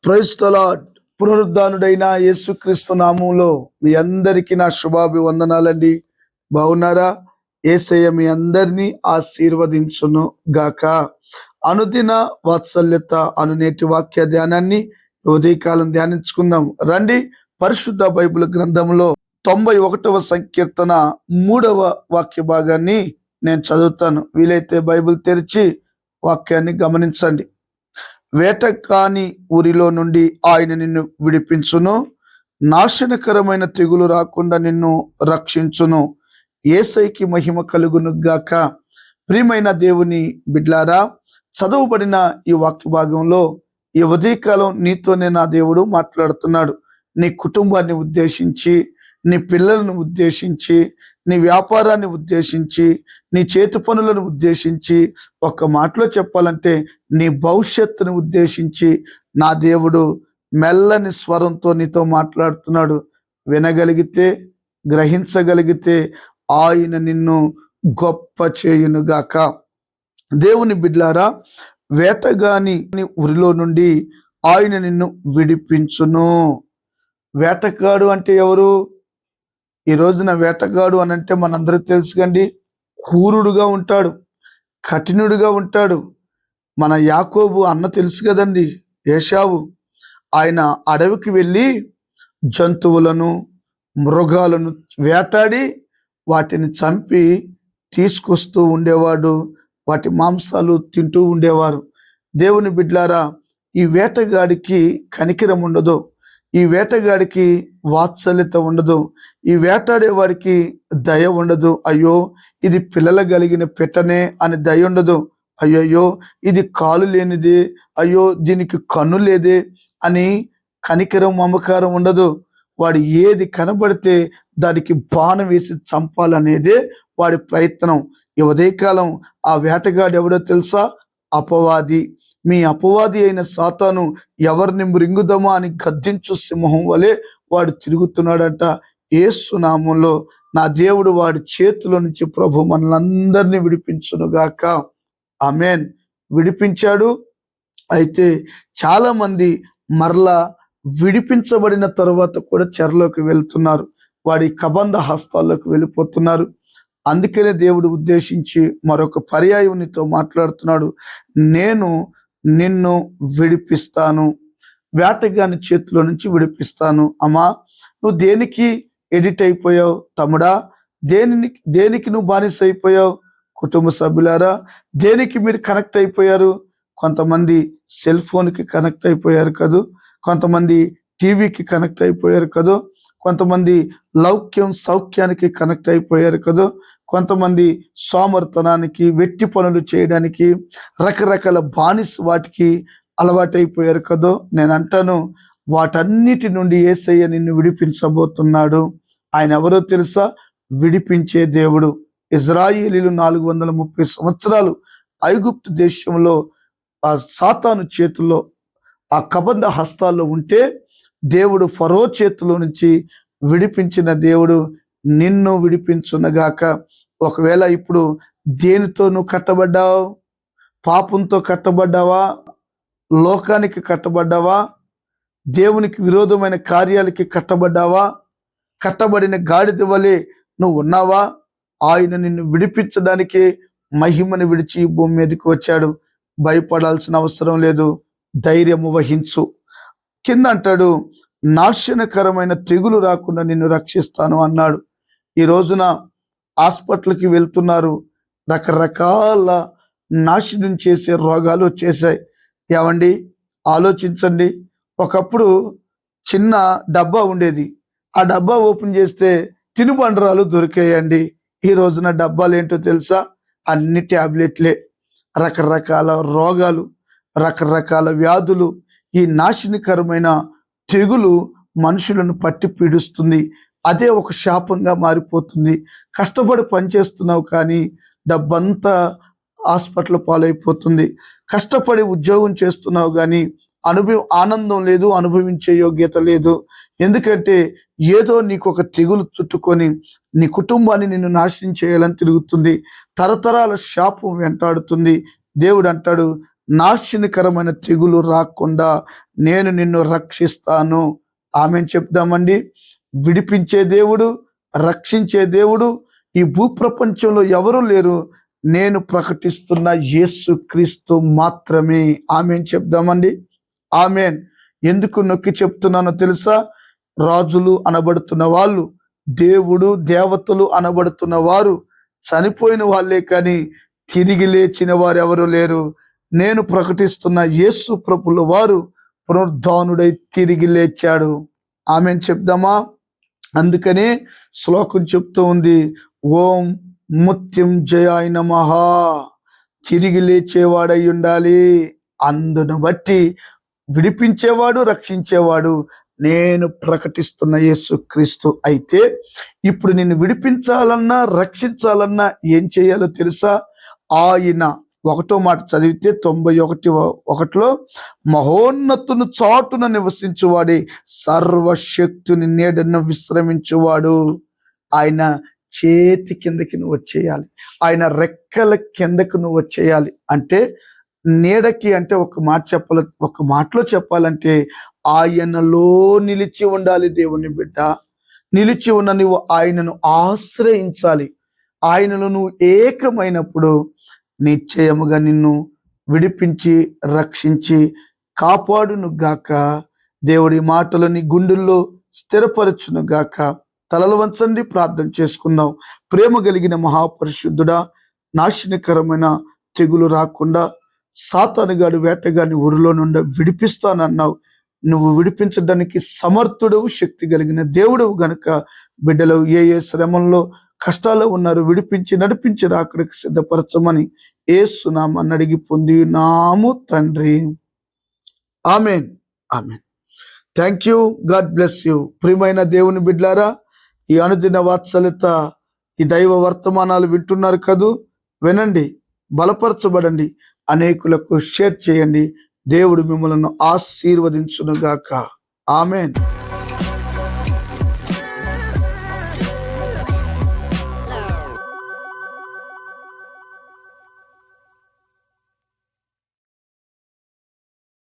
Praise the lord. పునరుద్ధానుడైన యేసుక్రీస్తు నామములో మీ అందరికీ నా శుభాభివందనాలండి. బాగున్నారా? యేసయ్య మీ అందరినీ ఆశీర్వదించును గాక. అనుదిన వాత్సల్యత అను నేటి వాక్య ధ్యానాన్ని ఉదయకాలం ధ్యానించుకుందాం రండి. పరిశుద్ధ బైబిల్ గ్రంథంలో 91వ సంకీర్తన 3వ వాక్య భాగాన్ని నేను చదువుతాను. వీలైతే బైబిల్ తెరిచి వాక్యాన్ని గమనించండి. వేటకాని ఊరిలో నుండి ఆయన నిన్ను విడిపించును, నాశనకరమైన తెగులు రాకుండా నిన్ను రక్షించును. యేసయ్యకి మహిమ కలుగును గాక. ప్రియమైన దేవుని బిడ్లారా, చదవబడిన ఈ వాక్య భాగంలో ఈ ఉదయకాలం నీతోనే నా దేవుడు మాట్లాడుతున్నాడు. నీ కుటుంబాన్ని ఉద్దేశించి, నీ పిల్లలను ఉద్దేశించి, నీ వ్యాపారాన్ని ఉద్దేశించి, నీ చేతి పనులను ఉద్దేశించి, ఒక్క మాటలో చెప్పాలంటే నీ భవిష్యత్తును ఉద్దేశించి నా దేవుడు మెల్లని స్వరంతో నీతో మాట్లాడుతున్నాడు. వినగలిగితే, గ్రహించగలిగితే ఆయన నిన్ను గొప్ప చేయునుగాక. దేవుని బిడ్లారా, వేటగాని ఉరిలో నుండి ఆయన నిన్ను విడిపించును. వేటగాడు అంటే ఎవరు? ఈ రోజున వేటగాడు అని అంటే మనందరికీ తెలుసుకండి, క్రూరుడుగా ఉంటాడు, కఠినుడుగా ఉంటాడు. మన యాకోబు అన్న తెలుసు కదండి, ఏశావు. ఆయన అడవికి వెళ్ళి జంతువులను, మృగాలను వేటాడి వాటిని చంపి తీసుకొస్తూ ఉండేవాడు. వాటి మాంసాలు తింటూ ఉండేవారు. దేవుని బిడ్లారా, ఈ వేటగాడికి కనికరం ఉండదు, ఈ వేటగాడికి వాత్సల్యత ఉండదు, ఈ వేటాడే వారికి దయ ఉండదు. అయ్యో ఇది పిల్లలు కలిగిన పెట్టనే అని దయ ఉండదు. అయ్యయ్యో ఇది కాలు లేనిదే, అయ్యో దీనికి కన్ను లేదే అని కనికరం, మమకారం ఉండదు. వాడు ఏది కనబడితే దానికి బాణం వేసి చంపాలనేదే వాడి ప్రయత్నం. ఈ ఉదయకాలం ఆ వేటగాడు ఎవడో తెలుసా? అపవాది. మీ అపవాది అయిన సాతాను ఎవరిని మృంగుదమా అని గద్దించు సింహం వలె వాడు తిరుగుతున్నాడంట. యేసు నామంలో నా దేవుడు వాడి చేతిలో నుంచి ప్రభు మనలందరినీ విడిపించునుగాక. ఆమేన్. విడిపించాడు. అయితే చాలా మంది మరలా విడిపించబడిన తరువాత కూడా చెరలోకి వెళ్తున్నారు. వాడి కబంధ హస్తాల్లోకి వెళ్ళిపోతున్నారు. అందుకనే దేవుడు ఉద్దేశించి మరొక పర్యాయం నీతో మాట్లాడుతున్నాడు. నేను నిన్ను విడిపిస్తాను, వేటగాని చేతిలో నుంచి విడిపిస్తాను. అమ్మా, నువ్వు దేనికి ఎడిట్ అయిపోయావు? తమ్ముడా, దేనికి నువ్వు బానిస అయిపోయావు? కుటుంబ సభ్యులారా, దేనికి మీరు కనెక్ట్ అయిపోయారు? కొంతమంది సెల్ ఫోన్కి కనెక్ట్ అయిపోయారు కదూ, కొంతమంది టీవీకి కనెక్ట్ అయిపోయారు కదూ, కొంతమంది లౌక్యం సౌఖ్యానికి కనెక్ట్ అయిపోయారు కదూ, కొంతమంది సోమర్తనానికి, వెట్టి పనులు చేయడానికి, రకరకాల బానిస వాటికి అలవాటైపోయారు కదో. నేను అంటాను, వాటన్నిటి నుండి యేసయ్య నిన్ను విడిపించబోతున్నాడు. ఆయన ఎవరో తెలుసా? విడిపించే దేవుడు. ఇజ్రాయేలీలు 430 సంవత్సరాలు ఐగుప్తు దేశంలో ఆ సాతాను చేతుల్లో, ఆ కబంధ హస్తాల్లో ఉంటే దేవుడు ఫరో చేతిలో నుంచి విడిపించిన దేవుడు నిన్ను విడిపించునగాక. ఒకవేళ ఇప్పుడు దేనితో నువ్వు కట్టబడ్డావు? పాపంతో కట్టబడ్డావా? లోకానికి కట్టబడ్డావా? దేవునికి విరోధమైన కార్యాలకి కట్టబడ్డావా? కట్టబడిన గాడిద వలె నువ్వు ఉన్నావా? ఆయన నిన్ను విడిపించడానికి మహిమను విడిచి భూమి మీదకి వచ్చాడు. భయపడాల్సిన అవసరం లేదు, ధైర్యము వహించు. కింద అంటాడు, నాశనకరమైన తెగులు రాకుండా నిన్ను రక్షిస్తాను అన్నాడు. ఈ రోజున హాస్పిటల్కి వెళ్తున్నారు, రకరకాల నాశనం చేసే రోగాలు వచ్చేసాయి. ఏమండి, ఆలోచించండి. ఒకప్పుడు చిన్న డబ్బా ఉండేది, ఆ డబ్బా ఓపెన్ చేస్తే తినుబండరాలు దొరికాయండి. ఈ రోజున డబ్బాలు ఏంటో తెలుసా? అన్ని ట్యాబ్లెట్లే. రకరకాల రోగాలు, రకరకాల వ్యాధులు, ఈ నాశనకరమైన తెగులు మనుషులను పట్టి పీడిస్తుంది. అదే ఒక శాపంగా మారిపోతుంది. కష్టపడి పనిచేస్తున్నావు కానీ డబ్బంతా హాస్పిటల్ పాలైపోతుంది. కష్టపడి ఉద్యోగం చేస్తున్నావు కానీ ఆనందం లేదు, అనుభవించే యోగ్యత లేదు. ఎందుకంటే ఏదో నీకు ఒక తెగులు చుట్టుకొని నీ కుటుంబాన్ని నిన్ను నాశనం చేయాలని తిరుగుతుంది. తరతరాల శాపం వెంటాడుతుంది. దేవుడు అంటాడు, నాశనకరమైన తెగులు రాకుండా నేను నిన్ను రక్షిస్తాను. ఆమేన్ చెప్దామండి. విడిపించే దేవుడు, రక్షించే దేవుడు ఈ భూప్రపంచంలో ఎవరు లేరు. నేను ప్రకటిస్తున్న యేసుక్రీస్తు మాత్రమే. ఆమేన్ చెప్దామండి. ఆమేన్. ఎందుకు నొక్కి చెప్తున్నానో తెలుసా? రాజులు అనబడుతున్న వాళ్ళు, దేవుడు దేవతలు అనబడుతున్న వారు చనిపోయిన వాళ్ళే కానీ తిరిగి లేచిన వారు ఎవరు లేరు. నేను ప్రకటిస్తున్న యేసు ప్రభుల వారు పునరుద్ధానుడై తిరిగి లేచాడు. ఆమేన్ చెప్దామా? అందుకనే శ్లోకం చెప్తూ ఉంది, ఓం మృత్యుంజయాయ నమః. తిరిగి లేచేవాడై ఉండాలి. అందును బట్టి విడిపించేవాడు, రక్షించేవాడు నేను ప్రకటిస్తున్న యేసుక్రీస్తు. అయితే ఇప్పుడు నిన్ను విడిపించాలన్నా రక్షించాలన్నా ఏం చేయాలో తెలుసా? ఆయన 1వ మాట చదివితే 91:1 మహోన్నతుని చాటున నివసించువాడే సర్వశక్తుని నీడను విశ్రమించువాడు. ఆయన చేతి కిందకి నువ్వు వచ్చేయాలి. ఆయన రెక్కల కిందకు నువ్వు వచ్చేయాలి. అంటే నీడకి అంటే ఒక మాటలో చెప్పాలంటే ఆయనలో నిలిచి ఉండాలి. దేవుని బిడ్డ, నిలిచి ఉన్న నువ్వు ఆయనను ఆశ్రయించాలి. ఆయనలో నువ్వు ఏకమైనప్పుడు నిశ్చయముగా నిన్ను విడిపించి రక్షించి కాపాడును గాక. దేవుడి మాటలు నీ గుండెల్లో స్థిరపరచును గాక. తలలు వంచండి, ప్రార్థన చేసుకుందాం. ప్రేమ కలిగిన మహాపరిశుద్ధుడా, నాశనకరమైన తెగులు రాకుండా సాతానుగాడు వేటగాని ఊరిలో నుండి విడిపిస్తానన్నావు. నువ్వు విడిపించడానికి సమర్థుడవు, శక్తి కలిగిన దేవుడవు గనుక బిడ్డలు ఏ శ్రమంలో కష్టాల్లో ఉన్నారు విడిపించి నడిపించి రాకడికి సిద్ధపరచమని యేసు నామమున అడిగి పొందినాము తండ్రి. Amen, amen. Thank you. God bless you. ప్రియమైన దేవుని బిడ్డలారా, ఈ అనుదిన వాత్సల్యత, ఈ దైవ వర్తమానాలు వింటున్నారు కదూ, వినండి, బలపరచబడండి, అనేకులకు షేర్ చేయండి. దేవుడు మిమ్మల్ని ఆశీర్వదించునుగాక. ఆమెన్.